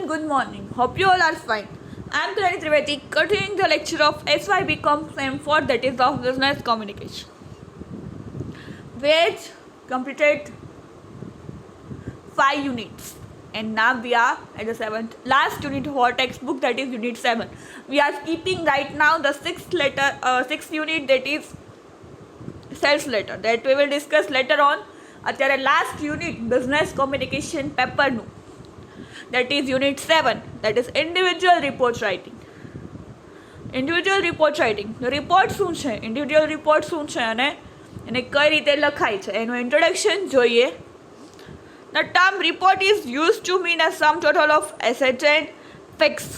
and good morning. Hope you all are fine. I am Trani Trivedi, continuing the lecture of SYBCom Sem 4, that is of Business Communication. Which completed 5 units, and now we are at the 7th last unit of our textbook, that is unit 7. We are skipping right now the 6th unit, that is sales letter, that we will discuss later on. અત્યારે last unit business communication પેપરનું, that is unit 7, that is individual report writing. Individual report writing, report શું છે, individual report શું છે અને એને કઈ રીતે લખાય છે એનું ઇન્ટ્રોડક્શન જોઈએ. The term report is used to mean a sum total of assets and facts.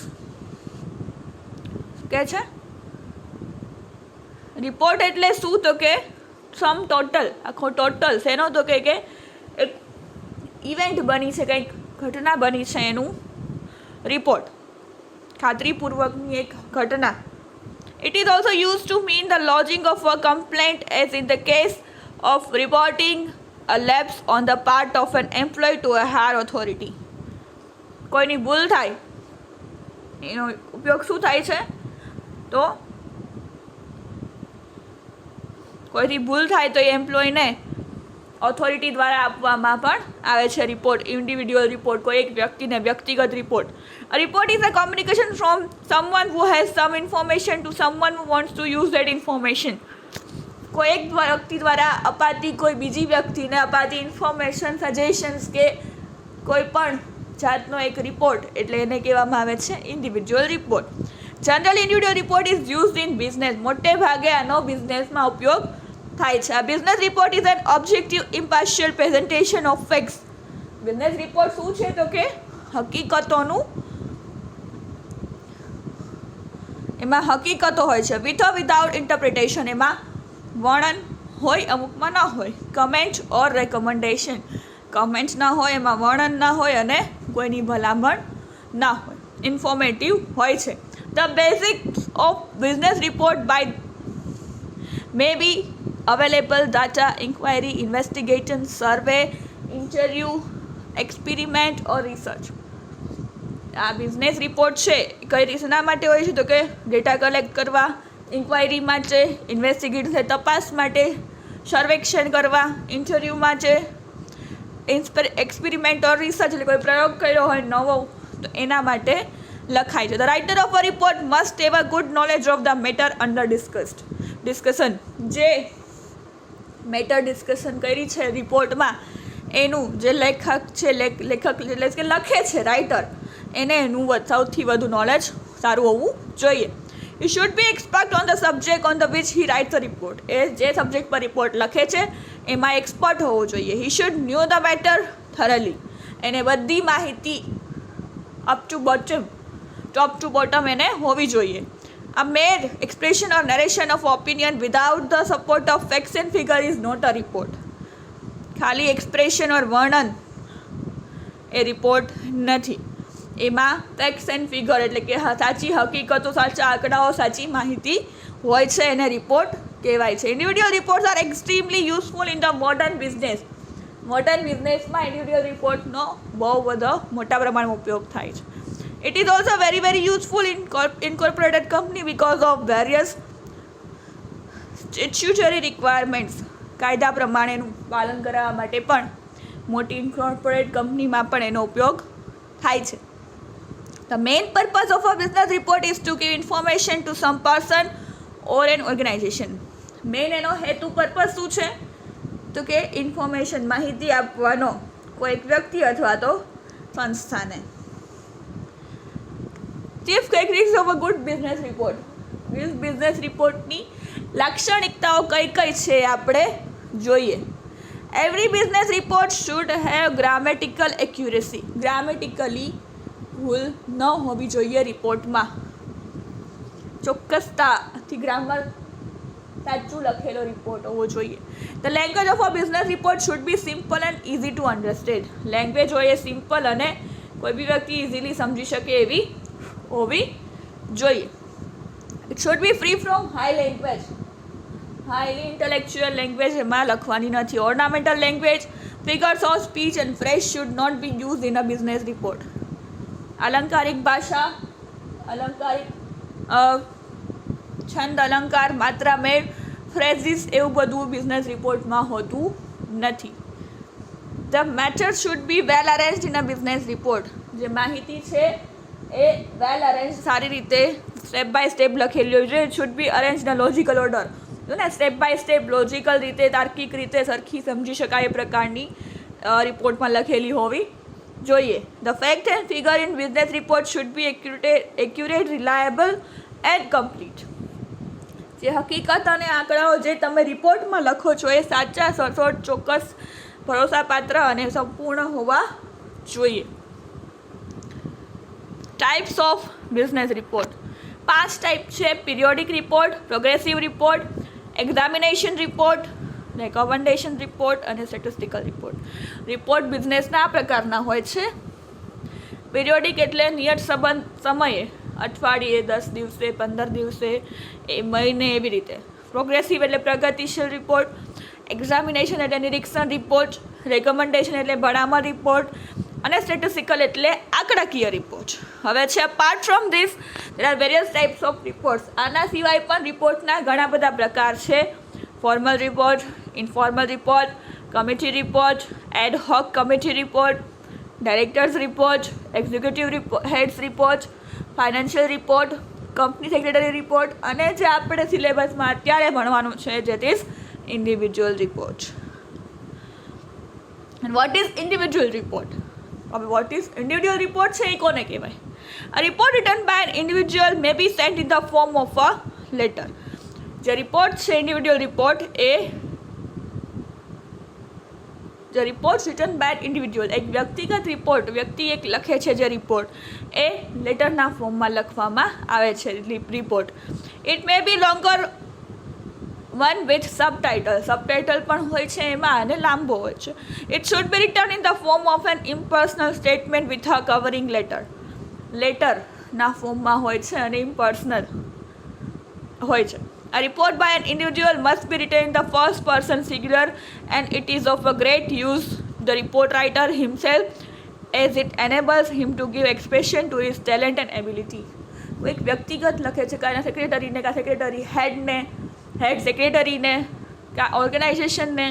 કે છે રિપોર્ટ એટલે શું, તો કે સમ ટોટલ, આખો ટોટલ શેનો, તો કે એક ઇવેન્ટ બની છે, કંઈક ઘટના બની છે એનું રિપોર્ટ, ખાતરીપૂર્વકની એક ઘટના. It is also used to mean the lodging of a complaint, as in the case of reporting a lapse on the part of an employee to a higher authority. કોઈની ભૂલ થાય એનો ઉપયોગ શું થાય છે, તો કોઈથી ભૂલ થાય તો એ એમ્પ્લોયને ઓથોરિટી દ્વારા આપવામાં પણ આવે છે રિપોર્ટ, ઇન્ડિવિડ્યુઅલ રિપોર્ટ, કોઈ એક વ્યક્તિને વ્યક્તિગત report. A report is a communication from someone who has some information to someone who wants to use that information. કોઈ એક વ્યક્તિ દ્વારા અપાતી કોઈ બીજી વ્યક્તિને અપાતી ઇન્ફોર્મેશન, સજેશન્સ કે કોઈ પણ જાતનો એક રિપોર્ટ, એટલે એને કહેવામાં આવે છે individual report. General individual report is used in business. મોટે ભાગે આનો બિઝનેસમાં ઉપયોગ થાય છે. આ business report is an objective impartial presentation of facts. Business report શું છે, તો કે હકીકતોનું, એમાં હકીકતો હોય છે, વિથ ઓર વિધાઉટ ઇન્ટરપ્રિટેશન, એમાં વર્ણન હોય, અમુકમાં ના હોય. કમેન્ટ ઓર રેકમેન્ડેશન, કમેન્ટ ના હોય, એમાં વર્ણન ના હોય અને કોઈની ભલામણ ના હોય. ઇન્ફોર્મેટિવ હોય છે. The basics of business report by may be available data, inquiry, investigation, survey, interview, experiment or research. આ બિઝનેસ રિપોર્ટ છે કઈ રીતના માટે હોય છે, તો કે ડેટા કલેક્ટ કરવા, ઇન્ક્વાયરી માટે, ઇન્વેસ્ટિગેશન તપાસ માટે, સર્વેક્ષણ કરવા, ઇન્ટરવ્યૂ માટે, એક્સપેરિમેન્ટ ઓર રિસર્ચ એટલે કોઈ પ્રયોગ કર્યો હોય નવો તો એના માટે લખાય છે. The writer of a report must have a good knowledge of the matter under discussion. જે મેટર ડિસ્કશન કરી છે રિપોર્ટમાં, એનું જે લેખક છે, લેખક એટલે કે લખે છે રાઇટર, એને એનું સૌથી વધુ નોલેજ સારું હોવું જોઈએ. You should be expert on the subject on the which he writes a report. એ જે સબ્જેક્ટ પર રિપોર્ટ લખે છે એમાં એક્સપર્ટ હોવો જોઈએ. He should knew the matter thoroughly. એને બધી માહિતી અપ ટુ બોટમ એને હોવી જોઈએ. A mere expression or narration of opinion without the support of facts and figure is not a report. ખાલી એક્સપ્રેશન ઓર વર્ણન એ રિપોર્ટ નથી. એમાં ફેક્ટ્સ એન્ડ ફિગર એટલે કે સાચી હકીકતો, સાચા આંકડાઓ, સાચી માહિતી હોય છે, એને રિપોર્ટ કહેવાય છે. Individual reports are extremely useful in the modern business. Modern બિઝનેસમાં ઇન્ડિવિડ્યુઅલ રિપોર્ટનો બહુ બધો મોટા પ્રમાણમાં ઉપયોગ થાય છે. It is also very useful in incorporated company because of various statutory requirements. કાયદા પ્રમાણેનું પાલન કરવા માટે પણ મોટી ઇન્કોર્પોરેટ કંપનીમાં પણ એનો ઉપયોગ થાય છે. The main purpose of a business report is to give information to some person or an organization. Main એનો હેતુ પર્પઝ શું છે, તો કે ઇન્ફોર્મેશન, માહિતી આપવાનો કોઈ એક વ્યક્તિ અથવા તો સંસ્થાને. Chief characteristics of a good business report. Business રિપોર્ટની લાક્ષણિકતાઓ કઈ કઈ છે આપણે જોઈએ. Every business report should have grammatical accuracy. Grammatically ભૂલ ન હોવી જોઈએ રિપોર્ટમાં. ચોક્કસતાથી ગ્રામર સાચું લખેલો રિપોર્ટ હોવો જોઈએ. The language of a business report should be simple and easy to understand. Language હોય એ સિમ્પલ અને કોઈ બી વ્યક્તિ ઇઝીલી સમજી શકે એવી હોવી જોઈએ. It should be free from highly intellectual language એમાં લખવાની નથી. Ornamental language, figures of speech and phrase should not be use in a business report. અલંકારિક ભાષા, અલંકારિક છંદ અલંકાર, માત્રા મેળ, ફ્રેઝિસ એવું બધું બિઝનેસ રિપોર્ટમાં હોતું નથી. The matter should be well arranged in a business report. જે માહિતી છે એ વેલ અરેન્જ, સારી રીતે સ્ટેપ બાય સ્ટેપ લખેલી હોય છે. It should B arrange in a logical order. જો ને સ્ટેપ બાય સ્ટેપ લોજિકલ રીતે, તાર્કિક રીતે સરખી સમજી શકાય એ પ્રકારની રિપોર્ટમાં લખેલી હોવી જોઈએ. The fact and figure in business report should be accurate, reliable and complete. જે હકીકત અને આંકડાઓ જે તમે રિપોર્ટમાં લખો છો એ સાચા, સચોટ, ચોક્કસ, ભરોસાપાત્ર અને સંપૂર્ણ હોવા જોઈએ. Types of business report 5 type છે. Periodic report, progressive report, examination report, recommendation report અને સ્ટેટિસ્ટિકલ રિપોર્ટ. રિપોર્ટ બિઝનેસના આ પ્રકારના હોય છે. પિરિયોડિક એટલે નિયત સમયે, અઠવાડિયે, 10 દિવસે, 15 દિવસે, મહિને, એવી રીતે. પ્રોગ્રેસિવ એટલે પ્રગતિશીલ રિપોર્ટ. એક્ઝામિનેશન એટલે નિરીક્ષણ રિપોર્ટ. રેકમેન્ડેશન એટલે ભલામણ રિપોર્ટ અને સ્ટેટિસ્ટિકલ એટલે આંકડાકીય રિપોર્ટ. હવે છે apart from this there are various types of reports. આના સિવાય પણ રિપોર્ટના ઘણા બધા પ્રકાર છે. Formal report, informal report, committee report, ad hoc committee report, directors report, executive heads report, financial report, company secretary report અને જે આપણે સિલેબસમાં અત્યારે ભણવાનું છે જે is individual report. And what is individual report? હવે વોટ ઇઝ ઇન્ડિવિજ્યુઅલ રિપોર્ટ છે એ કોને કહેવાય? A report written by N individual may be sent in the form of a letter. જે રિપોર્ટ છે ઇન્ડિવિજ્યુઅલ રિપોર્ટ એ જે રિપોર્ટ રિટન બાય ઇન્ડિવિજ્યુઅલ, એક વ્યક્તિગત રિપોર્ટ, વ્યક્તિ એક લખે છે જે રિપોર્ટ એ લેટરના ફોર્મમાં લખવામાં આવે છે report. It may be longer one with subtitle, subtitle પણ હોય છે એમાં અને લાંબો હોય છે. It should be written in the form of an impersonal statement with a covering letter. લેટરના ફોર્મમાં હોય છે અને ઇમ્પર્સનલ હોય છે. A report by an individual must be written in the first person singular and it is of a great use to the report writer himself as it enables him to give expression to his talent and ability. એક વ્યક્તિગત લખે છે કાં સેક્રેટરીને, કાં secretary હેડને, હેડ સેક્રેટરીને, કાં ઓર્ગેનાઇઝેશનને,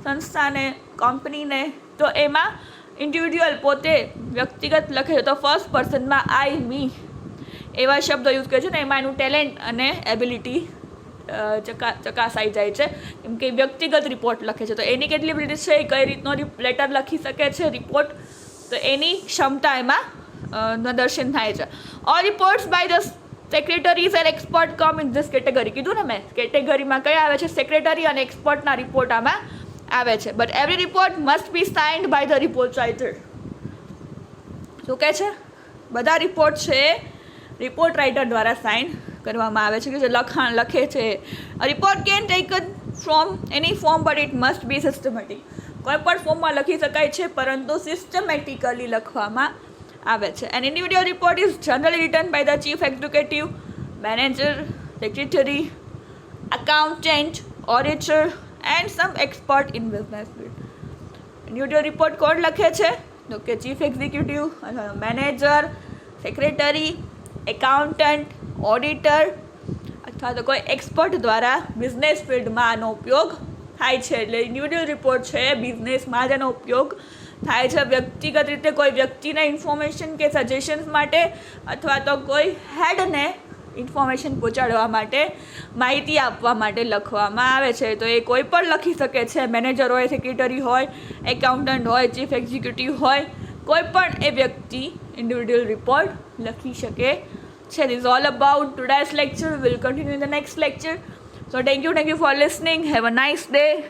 સંસ્થાને, કંપનીને, તો એમાં ઇન્ડિવિજ્યુઅલ પોતે વ્યક્તિગત લખે છે તો ફર્સ્ટ પર્સનમાં આઈ, મી એવા શબ્દો યુઝ કરે છે ને એમાં એનું ટેલેન્ટ અને એબિલિટી ચકાસાઈ જાય છે. કેમ કે વ્યક્તિગત રિપોર્ટ લખે છે તો એની કેટલી એબિલિટી છે, કઈ રીતનો લેટર લખી શકે છે રિપોર્ટ, તો એની ક્ષમતા એમાં પ્રદર્શન થાય છે. All reports by the secretaries and expert come in this category. કીધું ને મેં, કેટેગરીમાં કયા આવે છે? સેક્રેટરી અને એક્સપર્ટના રિપોર્ટ આમાં આવે છે. But every report must be signed by the report writer. શું કહે છે? બધા રિપોર્ટ છે રિપોર્ટ રાઇટર દ્વારા સાઇન કરવામાં આવે છે કે જે લખાણ લખે છે. Report can taken from any form but it must be systematic. કોઈ પણ ફોર્મમાં લખી શકાય છે પરંતુ સિસ્ટમેટિકલી લખવામાં આવે છે. An individual report is generally written by the chief executive, manager, secretary, accountant, auditor and some expert in business field. Individual report કોણ લખે છે? તો કે chief executive, manager, secretary, accountant, auditor અથવા તો કોઈ એક્સપર્ટ દ્વારા બિઝનેસ ફિલ્ડમાં આનો ઉપયોગ થાય છે. એટલે ઇન્ડિવિજ્યુઅલ રિપોર્ટ છે બિઝનેસમાં જ એનો ઉપયોગ થાય છે. વ્યક્તિગત રીતે કોઈ વ્યક્તિને ઇન્ફોર્મેશન કે સજેશન્સ માટે અથવા તો કોઈ હેડને ઇન્ફોર્મેશન પહોંચાડવા માટે, માહિતી આપવા માટે લખવામાં આવે છે. તો એ કોઈ પણ લખી શકે છે. મેનેજર હોય, સેક્રેટરી હોય, એકાઉન્ટન્ટ હોય, ચીફ એક્ઝિક્યુટિવ હોય, કોઈ પણ એ વ્યક્તિ ઇન્ડિવિજ્યુઅલ રિપોર્ટ લખી શકે છે. This is all about today's lecture. We will continue in the next lecture. So thank you for listening. Have a nice day.